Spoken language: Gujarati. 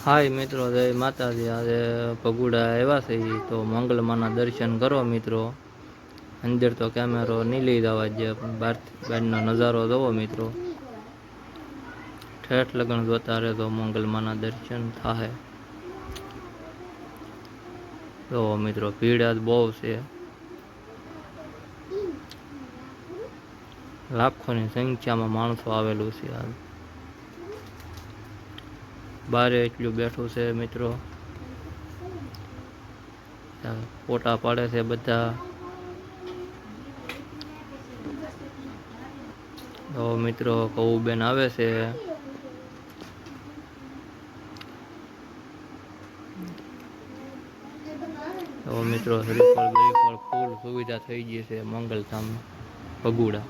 હાય મિત્રો, જય માતાજી। આજે ભગુડા આવ્યા છે તો મંગલમાના દર્શન કરો મિત્રો। અંદર તો કેમેરો નહીં લઈ જવા દે, પણ બહારનો નજારો જોવો મિત્રો। ઠેઠ લગન જોતા રહેતો મંગલમાના દર્શન થાય। જોવો મિત્રો, ભીડ આજ બહુ છે, લાખોની સંખ્યામાં માણસો આવેલું છે। આજ બારે એટલું બેઠું છે મિત્રો, ફોટા પાડે છે બધા। તો મિત્રો કઉબેન આવે છે, તો મિત્રો શ્રીફળ ફૂલ સુવિધા થઈ ગઈ છે મંગલધામ ભગુડા।